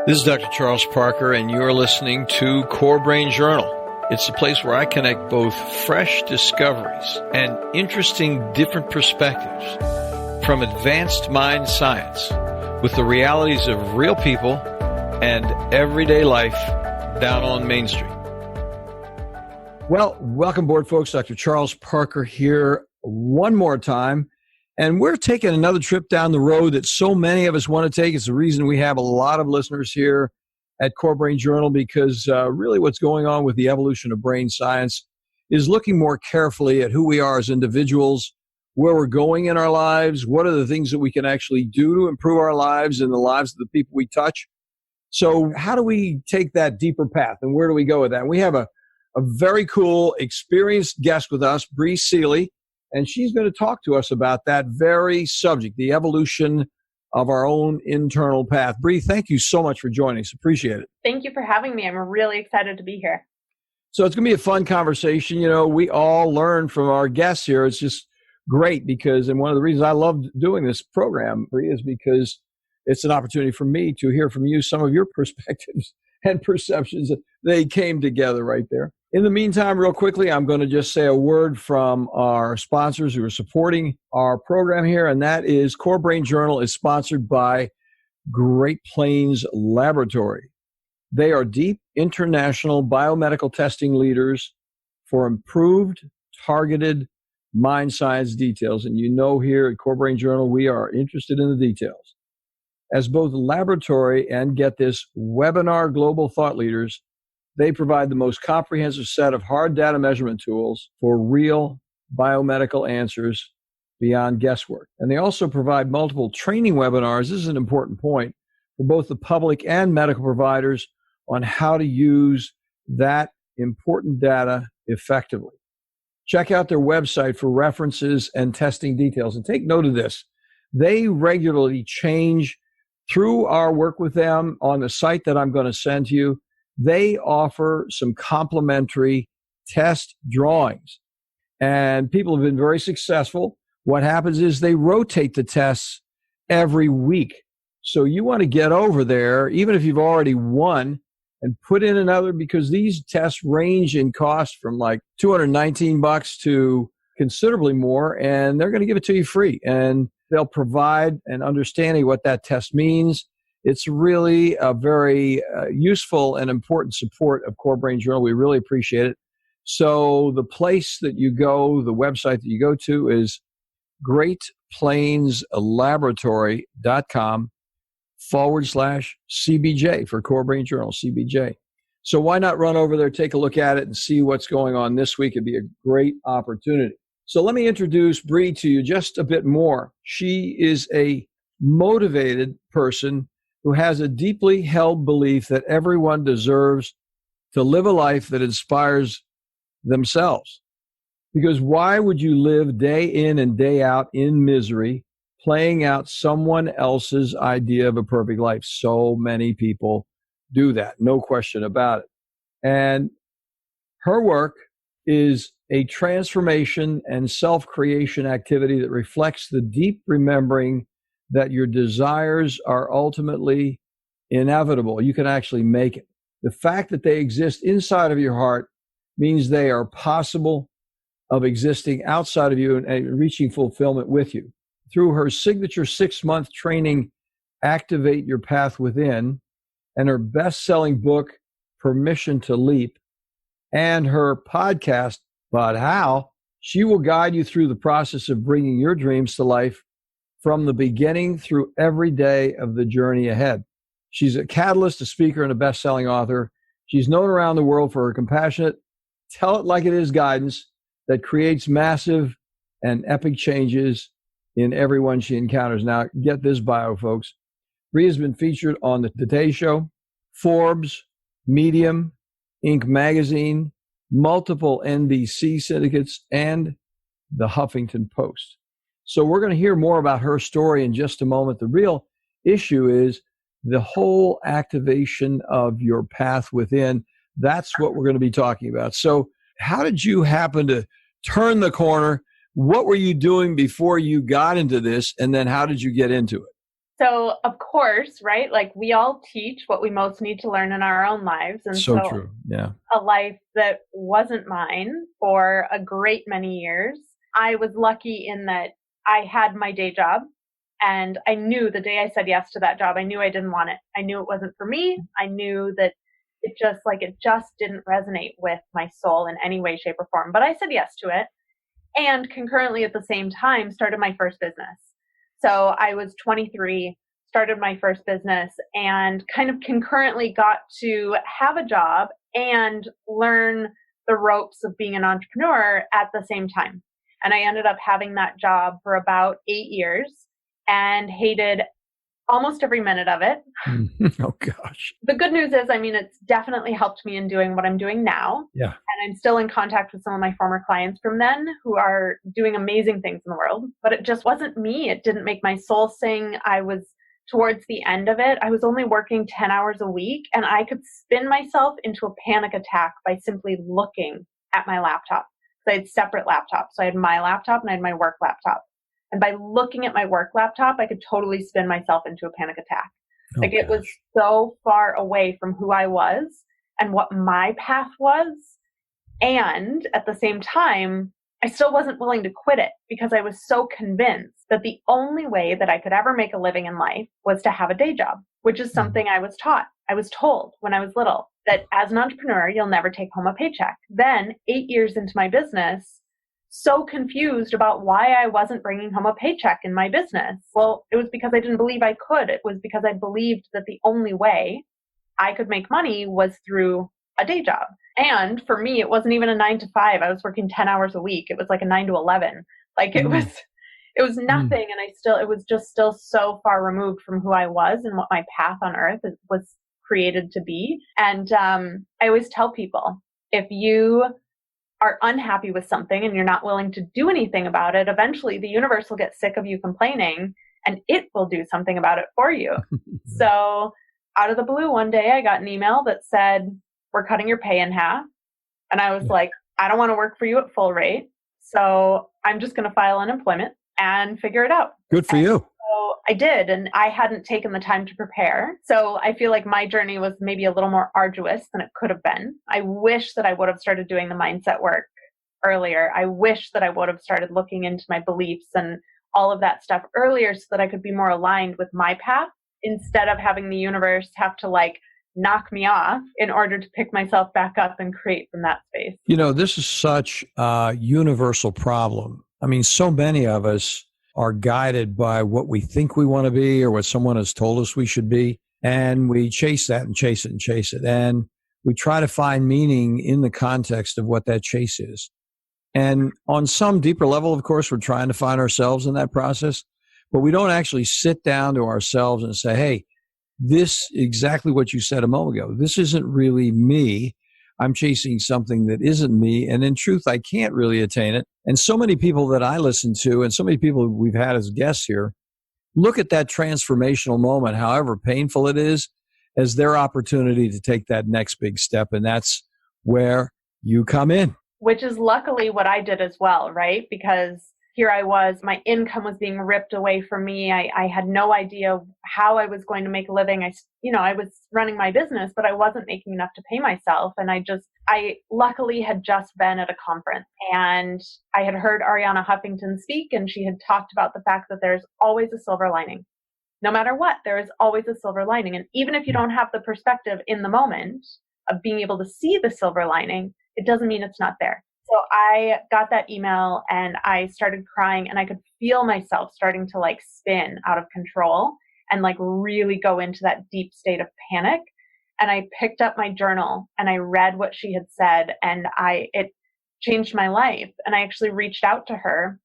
This is Dr. Charles Parker, and you're listening to CoreBrain Journal. It's a place where I connect both fresh discoveries and interesting different perspectives from advanced mind science with the realities of real people and everyday life down on Main Street. Well, welcome aboard, folks. Dr. Charles Parker here one more time. And we're taking another trip down the road that so many of us want to take. It's the reason we have a lot of listeners here at CoreBrain Journal, because really what's going on with the evolution of brain science is looking more carefully at who we are as individuals, where we're going in our lives, what are the things that we can actually do to improve our lives and the lives of the people we touch. So how do we take that deeper path, and where do we go with that? And we have a very cool, experienced guest with us, Seeley. And she's going to talk to us about that very subject, the evolution of our own internal path. Bree, thank you so much for joining us. Appreciate it. Thank you for having me. I'm really excited to be here. So it's going to be a fun conversation. You know, we all learn from our guests here. It's just great because, and one of the reasons I love doing this program, Bree, is because it's an opportunity for me to hear from you some of your perspectives and perceptions. They came together right there. In the meantime, real quickly, I'm going to just say a word from our sponsors who are supporting our program here, and that is CoreBrain Journal is sponsored by Great Plains Laboratory. They are deep international biomedical testing leaders for improved, targeted mind science details. And you know, here at CoreBrain Journal, we are interested in the details. As both laboratory and, get this, webinar global thought leaders, they provide the most comprehensive set of hard data measurement tools for real biomedical answers beyond guesswork. And they also provide multiple training webinars, this is an important point, for both the public and medical providers on how to use that important data effectively. Check out their website for references and testing details. And take note of this. They regularly change through our work with them on the site that I'm going to send to you. They offer some complimentary test drawings, and people have been very successful. What happens is they rotate the tests every week. So you want to get over there, even if you've already won, and put in another, because these tests range in cost from like $219 to considerably more, and they're going to give it to you free. And they'll provide an understanding of what that test means. It's really a very useful and important support of CoreBrain Journal. We really appreciate it. So the place that you go, the website that you go to is greatplainslaboratory.com/CBJ for CoreBrain Journal, CBJ. So why not run over there, take a look at it, and see what's going on this week? It'd be a great opportunity. So let me introduce Bree to you just a bit more. She is a motivated person who has a deeply held belief that everyone deserves to live a life that inspires themselves. Because why would you live day in and day out in misery, playing out someone else's idea of a perfect life? So many people do that, no question about it. And her work is a transformation and self-creation activity that reflects the deep remembering that your desires are ultimately inevitable. You can actually make it. The fact that they exist inside of your heart means they are possible of existing outside of you and reaching fulfillment with you. Through her signature 6-month training, Activate Your Path Within, and her best-selling book, Permission to Leap, and her podcast, But How, she will guide you through the process of bringing your dreams to life from the beginning through every day of the journey ahead. She's a catalyst, a speaker, and a best-selling author. She's known around the world for her compassionate, tell it like it is guidance that creates massive and epic changes in everyone she encounters. Now, get this bio, folks. Bree has been featured on The Today Show, Forbes, Medium, Inc. magazine, multiple NBC syndicates, and the Huffington Post. So we're going to hear more about her story in just a moment. The real issue is the whole activation of your path within. That's what we're going to be talking about. So how did you happen to turn the corner? What were you doing before you got into this? And then how did you get into it? So, of course, right? Like we all teach what we most need to learn in our own lives. And So so true. Yeah. a life that wasn't mine for a great many years. I was lucky in that I had my day job and I knew the day I said yes to that job, I knew I didn't want it. I knew it wasn't for me. I knew that it just didn't resonate with my soul in any way, shape, or form. But I said yes to it and concurrently at the same time started my first business. So I was 23, started my first business and kind of concurrently got to have a job and learn the ropes of being an entrepreneur at the same time. And I ended up having that job for about 8 years and hated almost every minute of it. Oh, gosh. The good news is, it's definitely helped me in doing what I'm doing now. Yeah. And I'm still in contact with some of my former clients from then who are doing amazing things in the world. But it just wasn't me. It didn't make my soul sing. I was towards the end of it. I was only working 10 hours a week and I could spin myself into a panic attack by simply looking at my laptop. So I had separate laptops. So I had my laptop and I had my work laptop. And by looking at my work laptop, I could totally spin myself into a panic attack. It was so far away from who I was and what my path was. And at the same time, I still wasn't willing to quit it because I was so convinced that the only way that I could ever make a living in life was to have a day job, which is something I was taught. I was told when I was little that as an entrepreneur, you'll never take home a paycheck. Then 8 years into my business, so confused about why I wasn't bringing home a paycheck in my business. Well, it was because I didn't believe I could. It was because I believed that the only way I could make money was through a day job. And for me, it wasn't even a 9 to 5. I was working 10 hours a week. It was like a 9 to 11. Like it was nothing. And it was just still so far removed from who I was and what my path on earth was created to be. And I always tell people, if you are unhappy with something and you're not willing to do anything about it, eventually the universe will get sick of you complaining and it will do something about it for you. So out of the blue, one day I got an email that said, we're cutting your pay in half. And I was like, I don't want to work for you at full rate. So I'm just going to file unemployment and figure it out. Good for you. So I did, and I hadn't taken the time to prepare. So I feel like my journey was maybe a little more arduous than it could have been. I wish that I would have started doing the mindset work earlier. I wish that I would have started looking into my beliefs and all of that stuff earlier so that I could be more aligned with my path instead of having the universe have to knock me off in order to pick myself back up and create from that space. This is such a universal problem. So many of us are guided by what we think we want to be or what someone has told us we should be. And we chase that and chase it and chase it. And we try to find meaning in the context of what that chase is. And on some deeper level, of course, we're trying to find ourselves in that process, but we don't actually sit down to ourselves and say, hey, this exactly what you said a moment ago. This isn't really me. I'm chasing something that isn't me. And in truth, I can't really attain it. And so many people that I listen to and so many people we've had as guests here look at that transformational moment, however painful it is, as their opportunity to take that next big step. And that's where you come in. Which is luckily what I did as well, right? Because here I was, my income was being ripped away from me. I had no idea how I was going to make a living. I was running my business, but I wasn't making enough to pay myself. And I luckily had just been at a conference and I had heard Arianna Huffington speak, and she had talked about the fact that there's always a silver lining. No matter what, there is always a silver lining. And even if you don't have the perspective in the moment of being able to see the silver lining, it doesn't mean it's not there. So I got that email and I started crying, and I could feel myself starting to spin out of control and really go into that deep state of panic. And I picked up my journal and I read what she had said, and it changed my life. And I actually reached out to her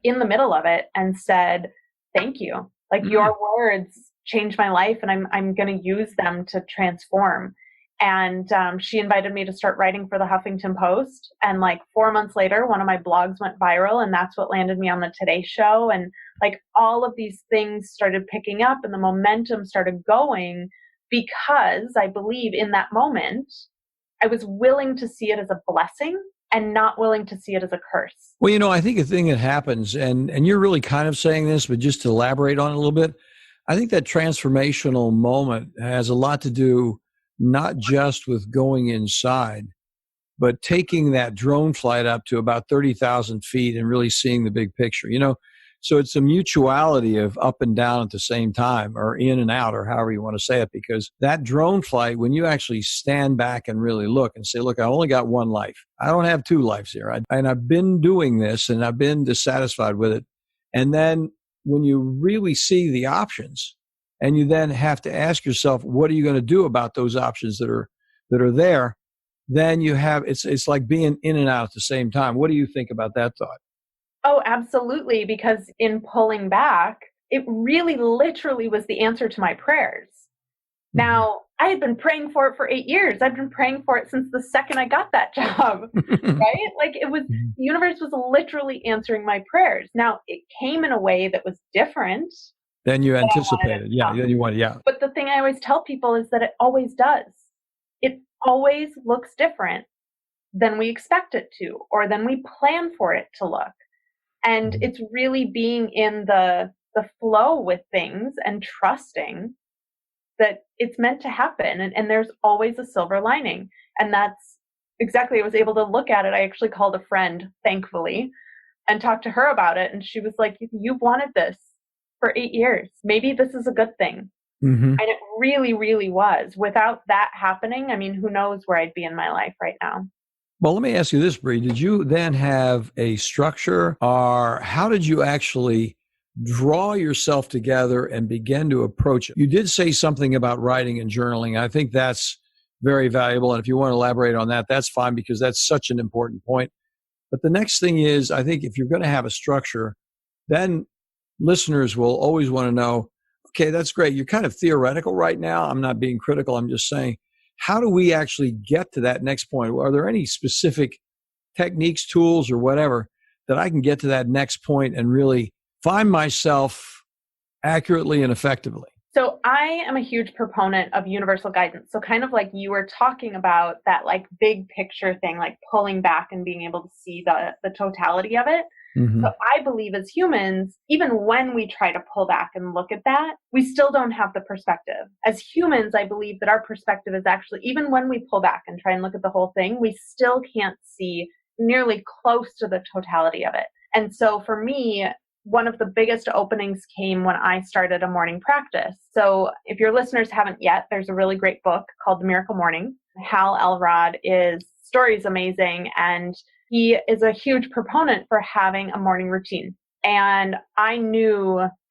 in the middle of it and said, thank you. Your words changed my life, and I'm going to use them to transform. And she invited me to start writing for the Huffington Post. And 4 months later, one of my blogs went viral, and that's what landed me on the Today Show. And all of these things started picking up, and the momentum started going because I believe in that moment, I was willing to see it as a blessing and not willing to see it as a curse. Well, I think a thing that happens, and you're really kind of saying this, but just to elaborate on it a little bit, I think that transformational moment has a lot to do not just with going inside, but taking that drone flight up to about 30,000 feet and really seeing the big picture. So it's a mutuality of up and down at the same time, or in and out, or however you want to say it, because that drone flight, when you actually stand back and really look and say, look, I only got one life. I don't have two lives here. And I've been doing this and I've been dissatisfied with it. And then when you really see the options, and you then have to ask yourself, what are you going to do about those options that are there? Then you have, it's like being in and out at the same time. What do you think about that thought? Oh, absolutely. Because in pulling back, it really literally was the answer to my prayers. Now, I had been praying for it for 8 years. I've been praying for it since the second I got that job, right? Like the universe was literally answering my prayers. Now, it came in a way that was different than you anticipated. But the thing I always tell people is that it always does. It always looks different than we expect it to, or than we plan for it to look. And it's really being in the flow with things and trusting that it's meant to happen. And there's always a silver lining. And that's exactly, I was able to look at it. I actually called a friend, thankfully, and talked to her about it. And she was like, you've wanted this for 8 years. Maybe this is a good thing. And it really, really was. Without that happening, I mean, who knows where I'd be in my life right now. Well, let me ask you this, Bree. Did you then have a structure, or how did you actually draw yourself together and begin to approach it? You did say something about writing and journaling. I think that's very valuable. And if you want to elaborate on that, that's fine, because that's such an important point. But the next thing is, I think if you're going to have a structure, then listeners will always want to know, okay, that's great. You're kind of theoretical right now. I'm not being critical. I'm just saying, how do we actually get to that next point? Are there any specific techniques, tools, or whatever that I can get to that next point and really find myself accurately and effectively? So I am a huge proponent of universal guidance. So kind of like you were talking about that like big picture thing, like pulling back and being able to see the totality of it. So I believe as humans, even when we try to pull back and look at that, we still don't have the perspective. As humans, I believe that our perspective is actually, even when we pull back and try and look at the whole thing, we still can't see nearly close to the totality of it. And so for me, one of the biggest openings came when I started a morning practice. So if your listeners haven't yet, there's a really great book called The Miracle Morning. Hal Elrod's story is amazing, and he is a huge proponent for having a morning routine. And I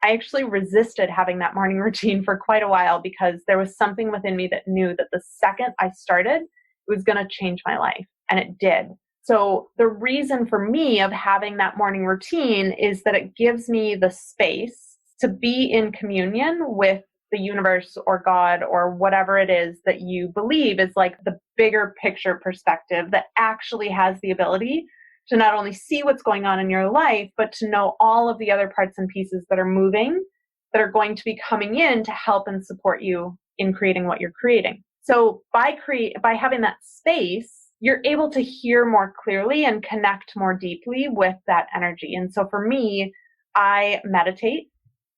actually resisted having that morning routine for quite a while, because there was something within me that knew that the second I started, it was going to change my life. And it did. So the reason for me of having that morning routine is that it gives me the space to be in communion with the universe or God or whatever it is that you believe is like the bigger picture perspective that actually has the ability to not only see what's going on in your life, but to know all of the other parts and pieces that are moving, that are going to be coming in to help and support you in creating what you're creating. So by having that space, you're able to hear more clearly and connect more deeply with that energy. And so for me, I meditate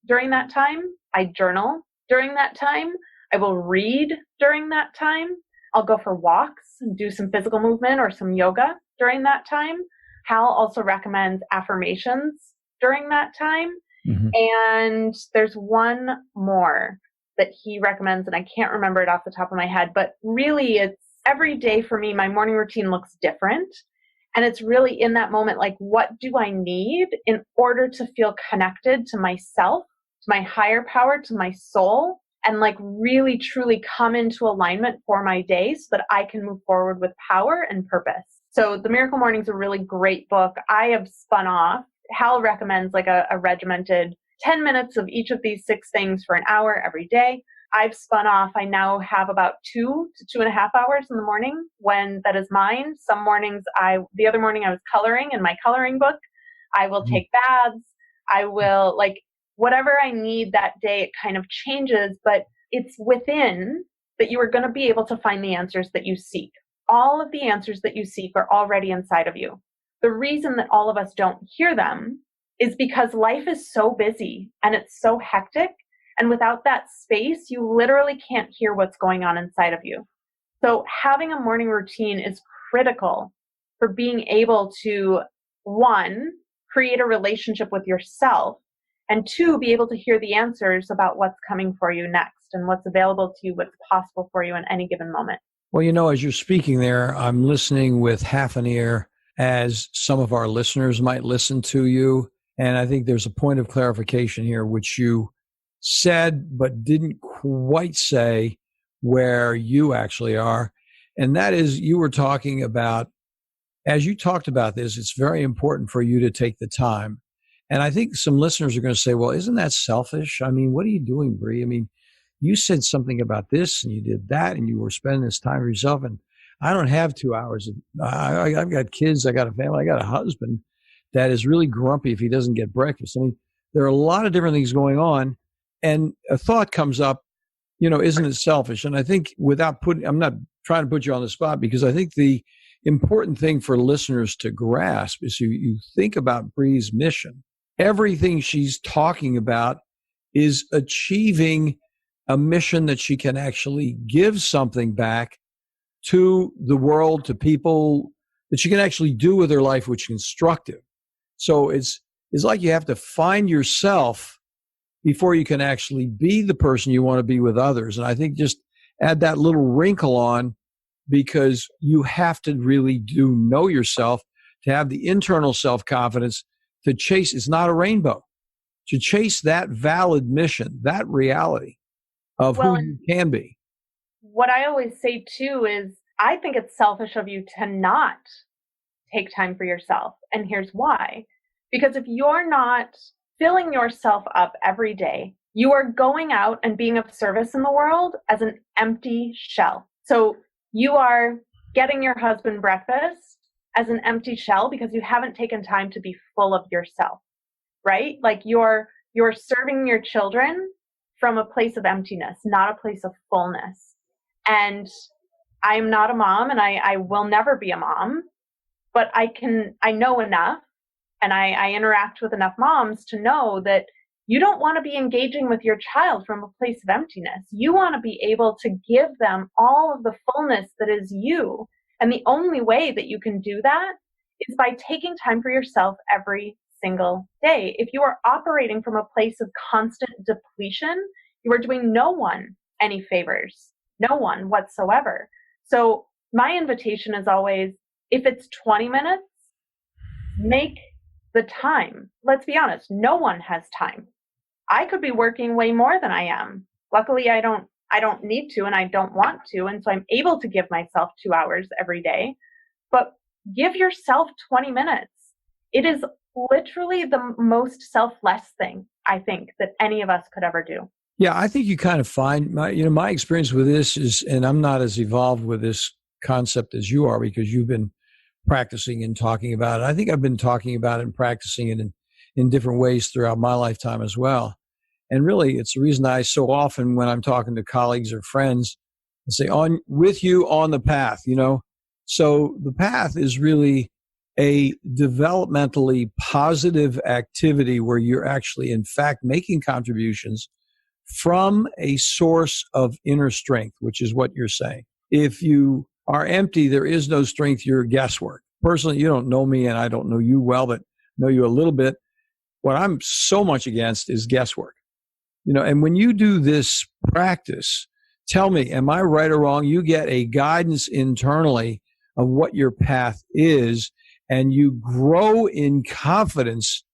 during that time. I journal during that time. I will read during that time. I'll go for walks and do some physical movement or some yoga during that time. Hal also recommends affirmations during that time. And there's one more that he recommends, and I can't remember it off the top of my head, but really it's every day for me, my morning routine looks different. And it's really in that moment, like, what do I need in order to feel connected to myself, to my higher power, to my soul, and like really truly come into alignment for my day so that I can move forward with power and purpose. So The Miracle Morning is a really great book. I have spun off. Hal recommends like a regimented 10 minutes of each of these 6 things for an hour every day. I've spun off. I now have about 2 to 2.5 hours in the morning when that is mine. Some mornings, the other morning I was coloring in my coloring book. I will take baths. I will like whatever I need that day. It kind of changes, but it's within that you are going to be able to find the answers that you seek. All of the answers that you seek are already inside of you. The reason that all of us don't hear them is because life is so busy and it's so hectic. And without that space, you literally can't hear what's going on inside of you. So having a morning routine is critical for being able to, one, create a relationship with yourself, and two, be able to hear the answers about what's coming for you next and what's available to you, what's possible for you in any given moment. Well, as you're speaking there, I'm listening with half an ear as some of our listeners might listen to you. And I think there's a point of clarification here, which you said, but didn't quite say where you actually are. And that is, you were talking about, as you talked about this, it's very important for you to take the time. And I think some listeners are going to say, well, isn't that selfish? I mean, what are you doing, Bree? I mean, you said something about this and you did that and you were spending this time for yourself. And I don't have 2 hours. I've got kids. I got a family. I got a husband that is really grumpy if he doesn't get breakfast. I mean, there are a lot of different things going on. And a thought comes up, isn't it selfish? And I think I'm not trying to put you on the spot, because I think the important thing for listeners to grasp is you think about Bree's mission. Everything she's talking about is achieving a mission that she can actually give something back to the world, to people, that she can actually do with her life, which is constructive. So it's like you have to find yourself before you can actually be the person you want to be with others. And I think just add that little wrinkle on, because you have to really do know yourself to have the internal self-confidence to chase. It's not a rainbow. To chase that valid mission, that reality of who you can be. What I always say too is, I think it's selfish of you to not take time for yourself. And here's why. Because if you're not filling yourself up every day, you are going out and being of service in the world as an empty shell. So you are getting your husband breakfast as an empty shell because you haven't taken time to be full of yourself, right? Like you're serving your children from a place of emptiness, not a place of fullness. And I'm not a mom, and I will never be a mom, but I know enough, and I interact with enough moms to know that you don't want to be engaging with your child from a place of emptiness. You want to be able to give them all of the fullness that is you. And the only way that you can do that is by taking time for yourself every single day. If you are operating from a place of constant depletion, you are doing no one any favors, no one whatsoever. So my invitation is always, if it's 20 minutes, make the time. Let's be honest, no one has time. I could be working way more than I am. Luckily, I don't need to, and I don't want to. And so I'm able to give myself 2 hours every day, but give yourself 20 minutes. It is literally the most selfless thing, I think, that any of us could ever do. Yeah, I think you kind of find my experience with this is, and I'm not as evolved with this concept as you are, because you've been practicing and talking about it. I think I've been talking about it and practicing it in different ways throughout my lifetime as well. And really, it's the reason I so often, when I'm talking to colleagues or friends, I say, on with you on the path, So the path is really a developmentally positive activity where you're actually, in fact, making contributions from a source of inner strength, which is what you're saying. If you are empty, there is no strength, you're guesswork. Personally, you don't know me and I don't know you well, but know you a little bit. What I'm so much against is guesswork. And when you do this practice, tell me, am I right or wrong? You get a guidance internally of what your path is, and you grow in confidence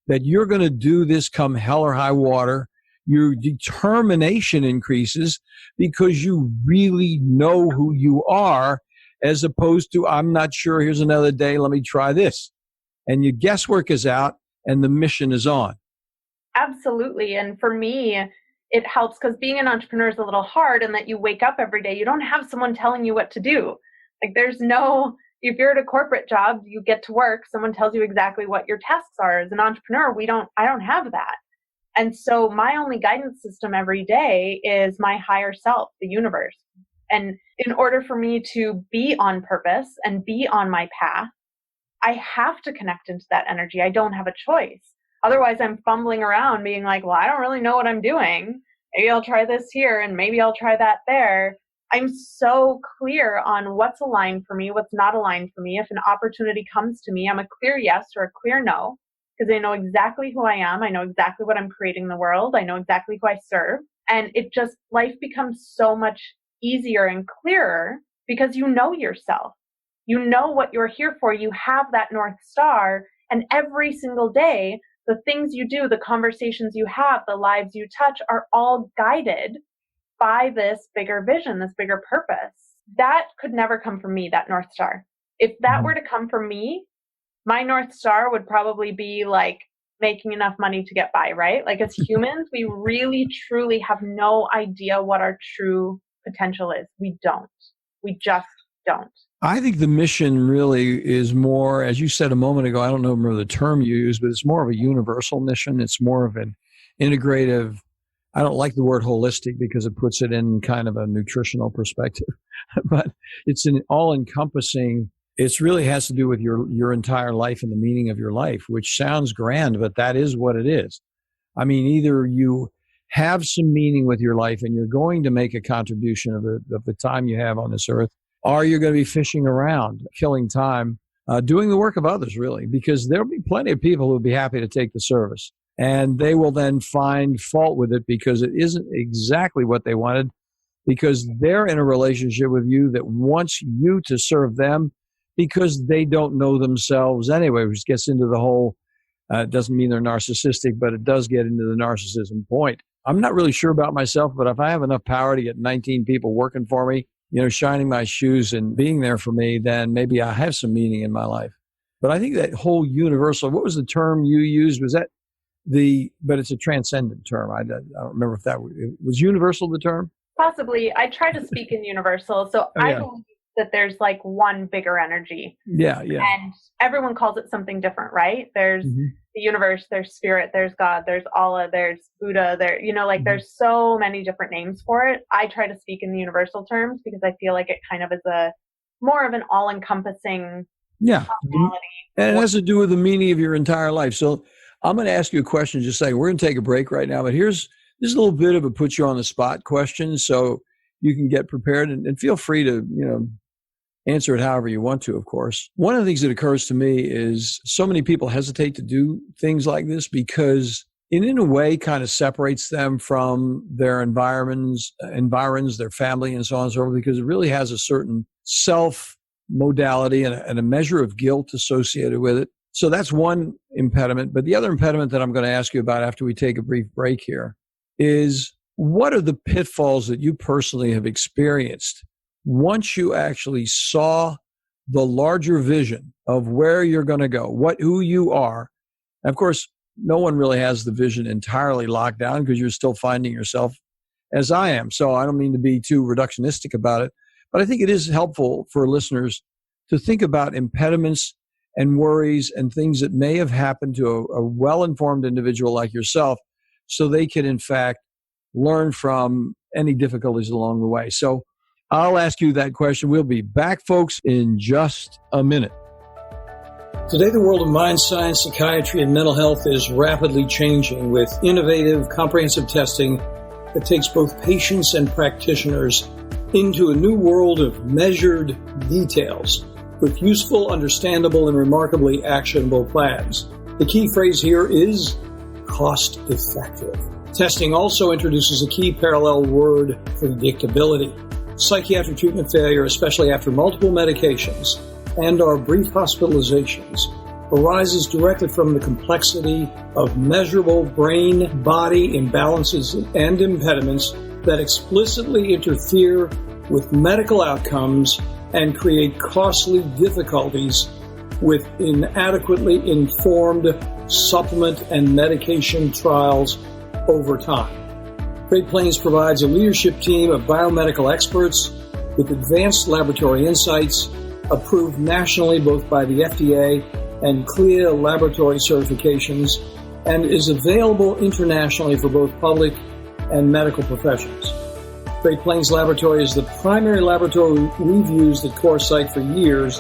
that you're going to do this come hell or high water. Your determination increases because you really know who you are, as opposed to, I'm not sure, here's another day, let me try this. And your guesswork is out and the mission is on. Absolutely. And for me, it helps because being an entrepreneur is a little hard, and that you wake up every day, you don't have someone telling you what to do. Like if you're at a corporate job, you get to work, someone tells you exactly what your tasks are. As an entrepreneur, I don't have that. And so my only guidance system every day is my higher self, the universe. And in order for me to be on purpose and be on my path, I have to connect into that energy. I don't have a choice. Otherwise, I'm fumbling around being like, well, I don't really know what I'm doing. maybe I'll try this here and maybe I'll try that there. I'm so clear on what's aligned for me, what's not aligned for me. If an opportunity comes to me, I'm a clear yes or a clear no, because I know exactly who I am. I know exactly what I'm creating in the world. I know exactly who I serve. And life becomes so much easier and clearer because you know yourself. You know what you're here for. You have that North Star. And every single day, the things you do, the conversations you have, the lives you touch are all guided by this bigger vision, this bigger purpose. That could never come from me, that North Star. If that were to come from me, my North Star would probably be like making enough money to get by, right? Like as humans, we really, truly have no idea what our true potential is. We just don't. I think the mission really is more, as you said a moment ago, I don't remember the term you used, but it's more of a universal mission. It's more of an integrative. I don't like the word holistic because it puts it in kind of a nutritional perspective, but it's an all-encompassing. It really has to do with your entire life and the meaning of your life, which sounds grand, but that is what it is. I mean, either you have some meaning with your life and you're going to make a contribution of the time you have on this earth, or you're going to be fishing around, killing time, doing the work of others, really, because there'll be plenty of people who'll be happy to take the service. And they will then find fault with it because it isn't exactly what they wanted, because they're in a relationship with you that wants you to serve them because they don't know themselves anyway, which gets into the whole, it doesn't mean they're narcissistic, but it does get into the narcissism point. I'm not really sure about myself, but if I have enough power to get 19 people working for me, shining my shoes and being there for me, then maybe I have some meaning in my life. But I think that whole universal, what was the term you used? Was that but it's a transcendent term. I don't remember if that was universal, the term? Possibly. I try to speak in universal. So I believe that there's like one bigger energy. Yeah. And everyone calls it something different, right? There's the universe, there's spirit, there's God, there's Allah, there's Buddha, there's so many different names for it. I try to speak in the universal terms because I feel like it kind of is more of an all-encompassing commonality. And it has to do with the meaning of your entire life. So I'm going to ask you a question, just saying, we're going to take a break right now, but this is a little bit of a put you on the spot question, so you can get prepared and feel free to, answer it however you want to, of course. One of the things that occurs to me is so many people hesitate to do things like this because it, in a way, kind of separates them from their environs, their family, and so on and so forth, because it really has a certain self-modality and a measure of guilt associated with it. So that's one impediment. But the other impediment that I'm going to ask you about after we take a brief break here is, what are the pitfalls that you personally have experienced once you actually saw the larger vision of where you're going to go, who you are? And of course, no one really has the vision entirely locked down because you're still finding yourself, as I am. So I don't mean to be too reductionistic about it, but I think it is helpful for listeners to think about impediments and worries and things that may have happened to a well-informed individual like yourself, so they can, in fact, learn from any difficulties along the way. So I'll ask you that question. We'll be back, folks, in just a minute. Today, the world of mind science, psychiatry, and mental health is rapidly changing with innovative, comprehensive testing that takes both patients and practitioners into a new world of measured details with useful, understandable, and remarkably actionable plans. The key phrase here is cost-effective. Testing also introduces a key parallel word, predictability. Psychiatric treatment failure, especially after multiple medications and or brief hospitalizations, arises directly from the complexity of measurable brain-body imbalances and impediments that explicitly interfere with medical outcomes and create costly difficulties with inadequately informed supplement and medication trials over time. Great Plains provides a leadership team of biomedical experts with advanced laboratory insights, approved nationally both by the FDA and CLIA laboratory certifications, and is available internationally for both public and medical professions. Great Plains Laboratory is the primary laboratory we've used at CorePsych for years,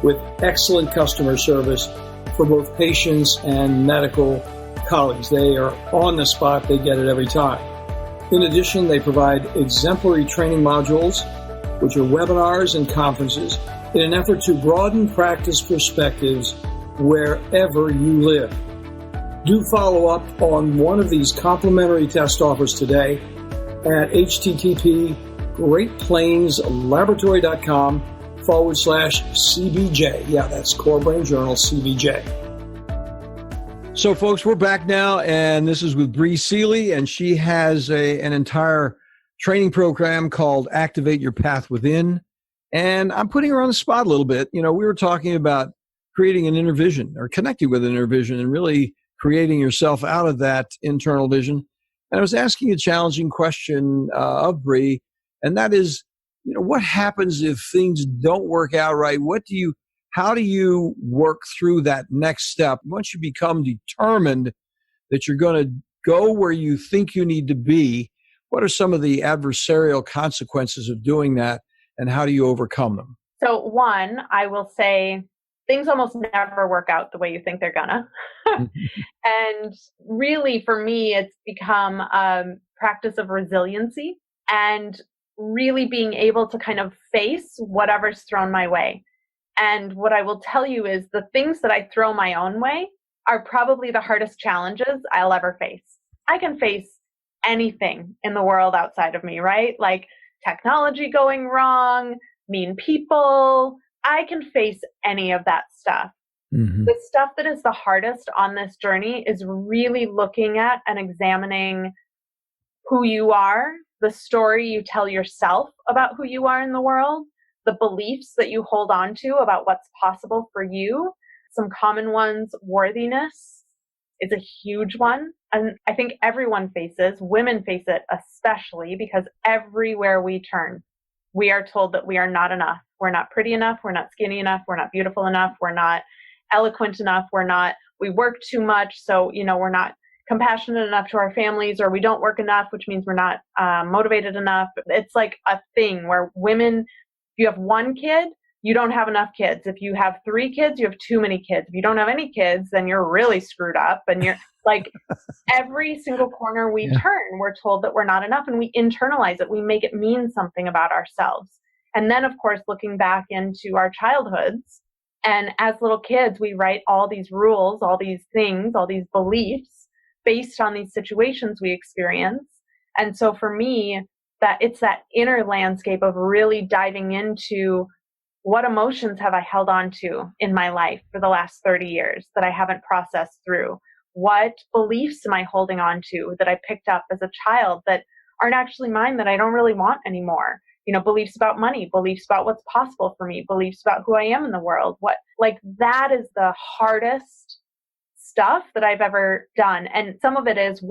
with excellent customer service for both patients and medical colleagues. They are on the spot. They get it every time. In addition, they provide exemplary training modules, which are webinars and conferences, in an effort to broaden practice perspectives wherever you live. Do follow up on one of these complimentary test offers today at http://greatplainslaboratory.com/CBJ. Yeah, that's CoreBrain Journal CBJ. So, folks, we're back now, and this is with Bree Seeley, and she has an entire training program called Activate Your Path Within. And I'm putting her on the spot a little bit. You know, we were talking about creating an inner vision or connecting with an inner vision and really creating yourself out of that internal vision. And I was asking a challenging question of Bree, and that is, you know, what happens if things don't work out right? How do you work through that next step? Once you become determined that you're going to go where you think you need to be, what are some of the adversarial consequences of doing that, and how do you overcome them? So one, I will say things almost never work out the way you think they're gonna. And really, for me, it's become a practice of resiliency and really being able to kind of face whatever's thrown my way. And what I will tell you is the things that I throw my own way are probably the hardest challenges I'll ever face. I can face anything in the world outside of me, right? Like technology going wrong, mean people. I can face any of that stuff. Mm-hmm. The stuff that is the hardest on this journey is really looking at and examining who you are, the story you tell yourself about who you are in the world, the beliefs that you hold on to about what's possible for you. Some common ones, worthiness is a huge one. And I think everyone faces, women face it especially, because everywhere we turn, we are told that we are not enough. We're not pretty enough. We're not skinny enough. We're not beautiful enough. We're not eloquent enough. We work too much. So, we're not compassionate enough to our families, or we don't work enough, which means we're not motivated enough. It's like a thing where women, if you have one kid, you don't have enough kids. If you have 3 kids, you have too many kids. If you don't have any kids, then you're really screwed up. And you're like, every single corner we turn, we're told that we're not enough, and we internalize it. We make it mean something about ourselves. And then, of course, looking back into our childhoods, and as little kids, we write all these rules, all these things, all these beliefs based on these situations we experience. And so for me, that it's that inner landscape of really diving into what emotions have I held on to in my life for the last 30 years that I haven't processed through? What beliefs am I holding on to that I picked up as a child that aren't actually mine, that I don't really want anymore? Beliefs about money, beliefs about what's possible for me, beliefs about who I am in the world. That is the hardest stuff that I've ever done. And some of it is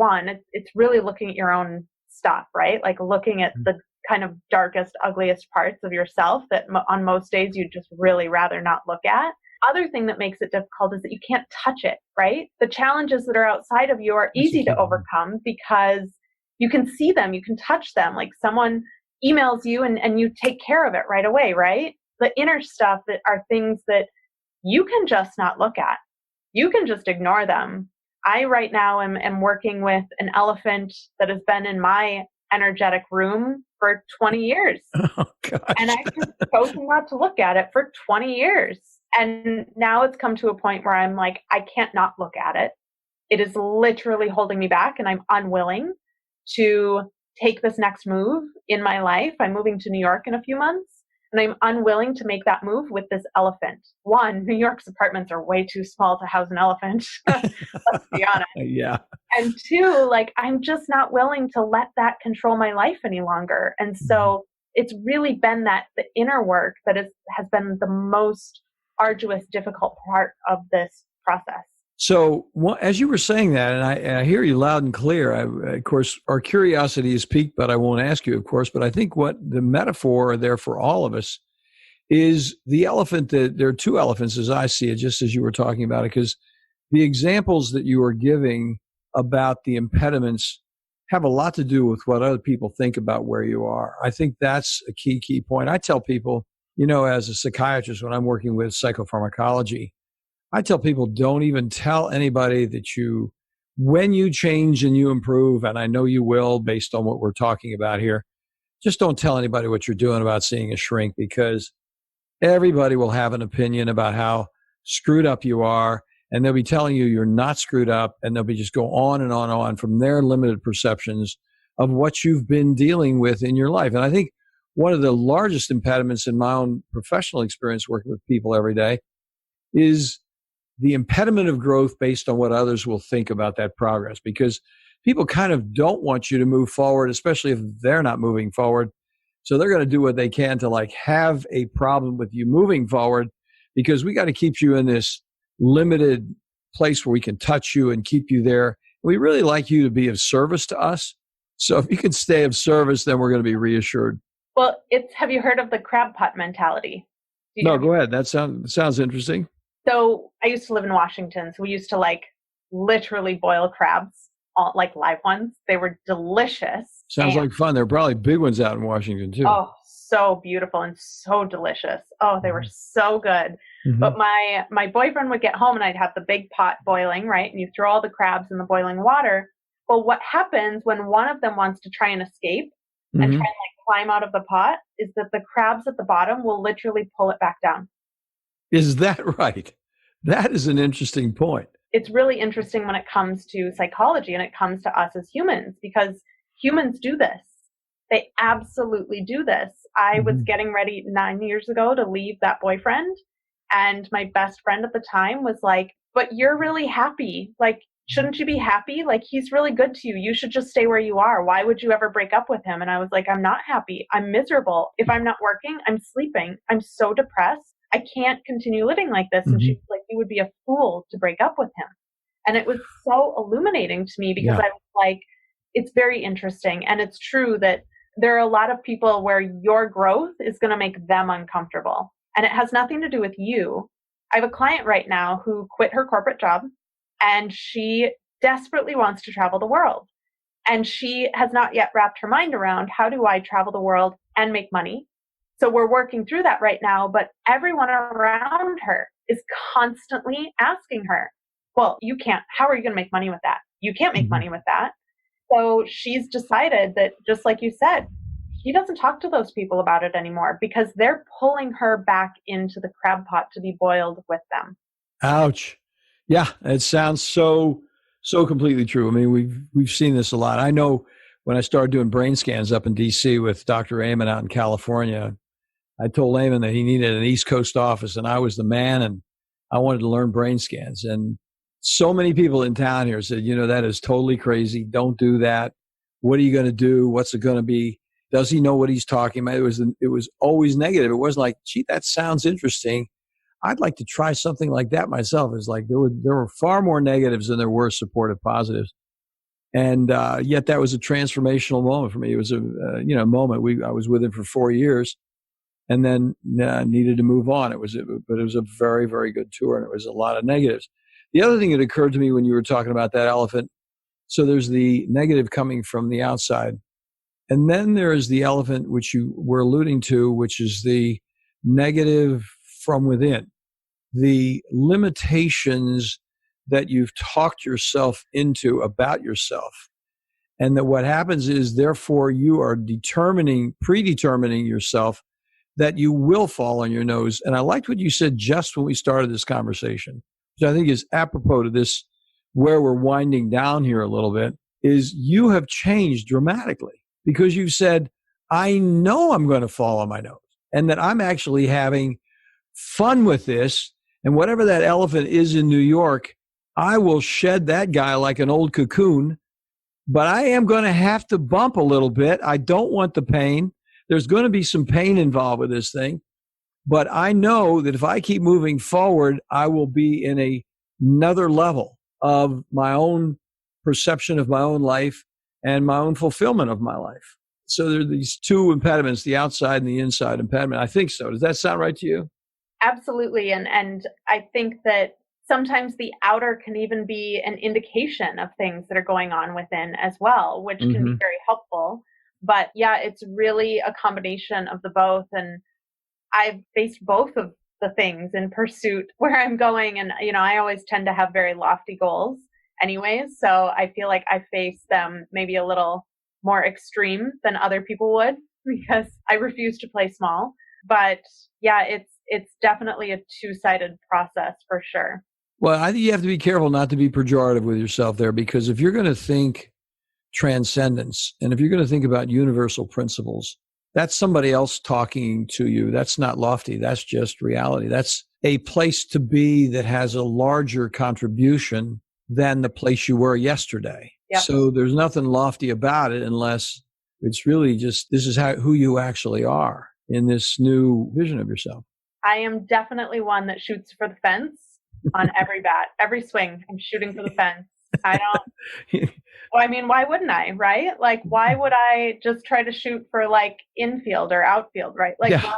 it's really looking at your own stuff, right? Like looking at the kind of darkest, ugliest parts of yourself that on most days you'd just really rather not look at. Other thing that makes it difficult is that you can't touch it, right? The challenges that are outside of you are easy to overcome because you can see them, you can touch them. Like someone emails you and you take care of it right away, right? The inner stuff that are things that you can just not look at. You can just ignore them. I right now am working with an elephant that has been in my energetic room for 20 years. Oh, gosh. And I've just chosen not to look at it for 20 years. And now it's come to a point where I'm like, I can't not look at it. It is literally holding me back, and I'm unwilling to take this next move in my life. I'm moving to New York in a few months, and I'm unwilling to make that move with this elephant. One, New York's apartments are way too small to house an elephant. Let's be honest. Yeah. And 2, I'm just not willing to let that control my life any longer. And so it's really been the inner work that has been the most arduous, difficult part of this process. So as you were saying that, and I hear you loud and clear, of course, our curiosity is piqued, but I won't ask you, of course, but I think what the metaphor there for all of us is the elephant. There are 2 elephants as I see it, just as you were talking about it, because the examples that you are giving about the impediments have a lot to do with what other people think about where you are. I think that's a key point. I tell people, as a psychiatrist, when I'm working with psychopharmacology, I tell people, don't even tell anybody that you when you change and you improve, and I know you will based on what we're talking about here, just don't tell anybody what you're doing about seeing a shrink, because everybody will have an opinion about how screwed up you are, and they'll be telling you you're not screwed up, and they'll be just go on and on and on from their limited perceptions of what you've been dealing with in your life. And I think one of the largest impediments in my own professional experience working with people every day is the impediment of growth based on what others will think about that progress, because people kind of don't want you to move forward, especially if they're not moving forward. So they're going to do what they can to like have a problem with you moving forward, because we got to keep you in this limited place where we can touch you and keep you there. We really like you to be of service to us. So if you can stay of service, then we're going to be reassured. Well, have you heard of the crab pot mentality? No, go ahead. That sounds interesting. So I used to live in Washington. So we used to like literally boil crabs, like live ones. They were delicious. Sounds like fun. There are probably big ones out in Washington too. Oh, so beautiful and so delicious. Oh, they were so good. Mm-hmm. But my boyfriend would get home and I'd have the big pot boiling, right? And you throw all the crabs in the boiling water. Well, what happens when one of them wants to try and escape and try and like climb out of the pot is that the crabs at the bottom will literally pull it back down. Is that right? That is an interesting point. It's really interesting when it comes to psychology and it comes to us as humans, because humans do this. They absolutely do this. I was getting ready 9 years ago to leave that boyfriend, and my best friend at the time was like, but you're really happy. Like, shouldn't you be happy? Like, he's really good to you. You should just stay where you are. Why would you ever break up with him? And I was like, I'm not happy. I'm miserable. If I'm not working, I'm sleeping. I'm so depressed. I can't continue living like this. And she's like, you would be a fool to break up with him. And it was so illuminating to me, because I was like, it's very interesting. And it's true that there are a lot of people where your growth is going to make them uncomfortable. And it has nothing to do with you. I have a client right now who quit her corporate job, and she desperately wants to travel the world. And she has not yet wrapped her mind around, how do I travel the world and make money? So we're working through that right now, but everyone around her is constantly asking her, well, you can't, how are you going to make money with that? You can't make money with that. So she's decided that, just like you said, he doesn't talk to those people about it anymore, because they're pulling her back into the crab pot to be boiled with them. Ouch. Yeah, it sounds so completely true. I mean, we've seen this a lot. I know when I started doing brain scans up in DC with Dr. Amen out in California, I told Amen that he needed an East Coast office, and I was the man, and I wanted to learn brain scans. And so many people in town here said, that is totally crazy. Don't do that. What are you going to do? What's it going to be? Does he know what he's talking about? It was always negative. It wasn't like, gee, that sounds interesting. I'd like to try something like that myself. It's like there were far more negatives than there were supportive positives. And yet that was a transformational moment for me. It was a moment. I was with him for 4 years, and then needed to move on. But it was a very, very good tour, and it was a lot of negatives. The other thing that occurred to me when you were talking about that elephant, so there's the negative coming from the outside, and then there is the elephant, which you were alluding to, which is the negative from within, the limitations that you've talked yourself into about yourself. And that what happens is, therefore, you are predetermining yourself that you will fall on your nose. And I liked what you said just when we started this conversation, which I think is apropos to this, where we're winding down here a little bit, is you have changed dramatically, because you've said, I know I'm going to fall on my nose, and that I'm actually having fun with this. And whatever that elephant is in New York, I will shed that guy like an old cocoon, but I am going to have to bump a little bit. I don't want the pain. There's going to be some pain involved with this thing, but I know that if I keep moving forward, I will be in another level of my own perception of my own life and my own fulfillment of my life. So there are these two impediments, the outside and the inside impediment. I think so. Does that sound right to you? Absolutely. And I think that sometimes the outer can even be an indication of things that are going on within as well, which can be very helpful. But yeah, it's really a combination of the both. And I've faced both of the things in pursuit where I'm going. And, I always tend to have very lofty goals. anyways. So I feel like I face them maybe a little more extreme than other people would because I refuse to play small. But yeah, it's definitely a two-sided process for sure. Well, I think you have to be careful not to be pejorative with yourself there, because if you're going to think transcendence and if you're going to think about universal principles, that's somebody else talking to you. That's not lofty. That's just reality. That's a place to be that has a larger contribution than the place you were yesterday. Yep. So there's nothing lofty about it unless it's really just, this is who you actually are in this new vision of yourself. I am definitely one that shoots for the fence on every bat, every swing. I'm shooting for the fence. I don't, well, I mean, why wouldn't I, right? Like, why would I just try to shoot for like infield or outfield, right? Like, Yeah.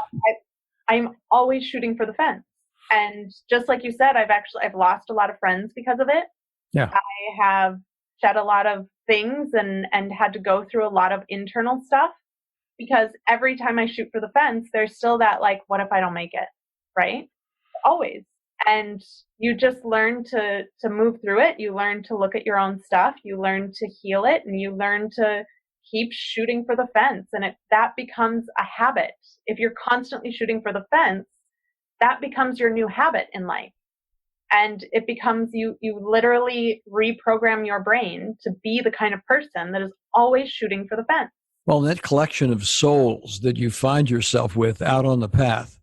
I'm always shooting for the fence. And just like you said, I've lost a lot of friends because of it. Yeah. I have shed a lot of things and had to go through a lot of internal stuff, because every time I shoot for the fence, there's still that like, what if I don't make it, right? Always. And you just learn to move through it. You learn to look at your own stuff. You learn to heal it, and you learn to keep shooting for the fence. And that becomes a habit. If you're constantly shooting for the fence, that becomes your new habit in life. And it becomes, you literally reprogram your brain to be the kind of person that is always shooting for the fence. Well, that collection of souls that you find yourself with out on the path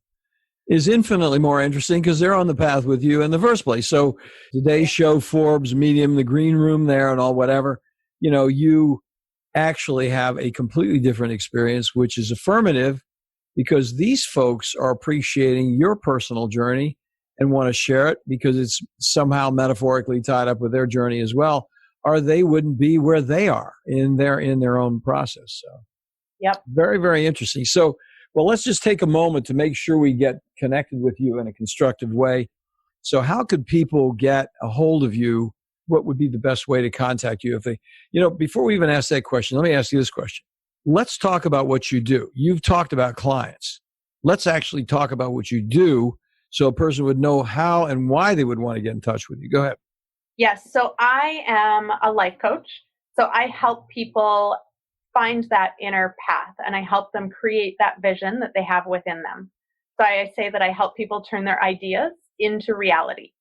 is infinitely more interesting because they're on the path with you in the first place. So today's show, Forbes, Medium, the green room there and all whatever, you actually have a completely different experience, which is affirmative because these folks are appreciating your personal journey and want to share it because it's somehow metaphorically tied up with their journey as well, or they wouldn't be where they are in their own process. So, yep. Very, very interesting. So, well, let's just take a moment to make sure we get connected with you in a constructive way. So how could people get a hold of you? What would be the best way to contact you if they, before we even ask that question, let me ask you this question. Let's talk about what you do. You've talked about clients. Let's actually talk about what you do so a person would know how and why they would want to get in touch with you. Go ahead. Yes. So I am a life coach. So I help people find that inner path, and I help them create that vision that they have within them. So I say that I help people turn their ideas into reality.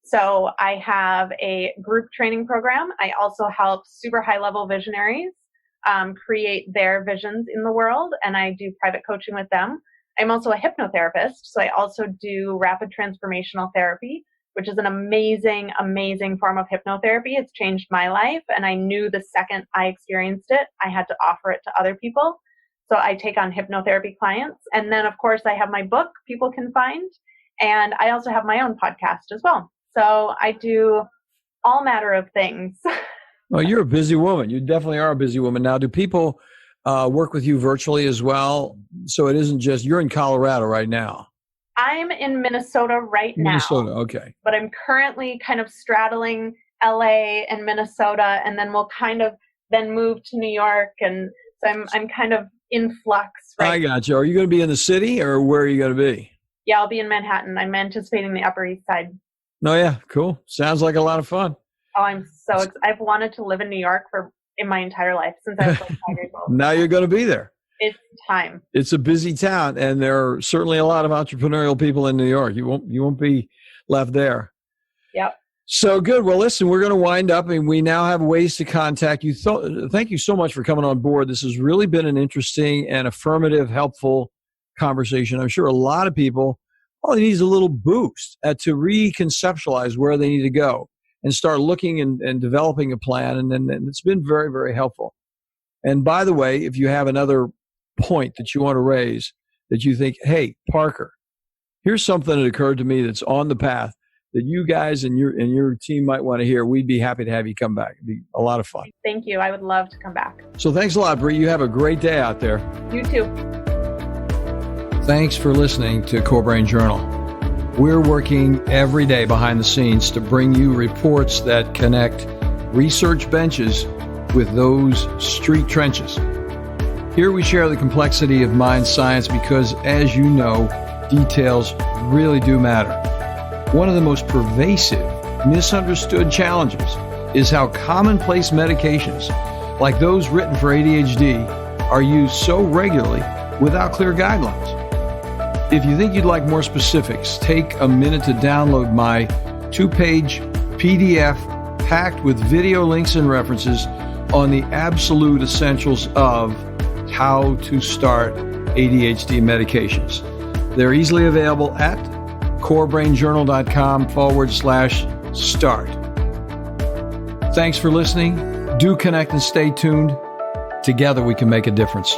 So I have a group training program. I also help super high level visionaries create their visions in the world, and I do private coaching with them. I'm also a hypnotherapist, so I also do rapid transformational therapy, which is an amazing, amazing form of hypnotherapy. It's changed my life, and I knew the second I experienced it, I had to offer it to other people. So I take on hypnotherapy clients. And then, of course, I have my book people can find, and I also have my own podcast as well. So I do all matter of things. Well, you're a busy woman. You definitely are a busy woman. Now, do people work with you virtually as well? So it isn't just, you're in Colorado right now. I'm in Minnesota right now. Minnesota, okay. But I'm currently kind of straddling LA and Minnesota, and then we'll kind of then move to New York. And so I'm kind of in flux right I got you. Are you going to be in the city or where are you going to be? Yeah, I'll be in Manhattan. I'm anticipating the Upper East Side. Oh, yeah. Cool. Sounds like a lot of fun. Oh, I'm so excited. I've wanted to live in New York in my entire life since I was like 5 years old. Now you're going to be there. It's time. It's a busy town, and there are certainly a lot of entrepreneurial people in New York. You won't be left there. Yep. So good. Well, listen, we're going to wind up, and we now have ways to contact you. Thank you so much for coming on board. This has really been an interesting and affirmative, helpful conversation. I'm sure a lot of people, all they need is a little boost to reconceptualize where they need to go and start looking and developing a plan. And it's been very, very helpful. And by the way, if you have another point that you want to raise that you think, hey, Parker, here's something that occurred to me that's on the path that you guys and your team might want to hear, we'd be happy to have you come back. It'd be a lot of fun. Thank you. I would love to come back. So thanks a lot, Bree. You have a great day out there. You too. Thanks for listening to CoreBrain Journal. We're working every day behind the scenes to bring you reports that connect research benches with those street trenches. Here we share the complexity of mind science because, as you know, details really do matter. One of the most pervasive, misunderstood challenges is how commonplace medications, like those written for ADHD, are used so regularly without clear guidelines. If you think you'd like more specifics, take a minute to download my 2-page PDF packed with video links and references on the absolute essentials of how to start ADHD medications. They're easily available at CoreBrainJournal.com/start. Thanks for listening. Do connect and stay tuned. Together we can make a difference.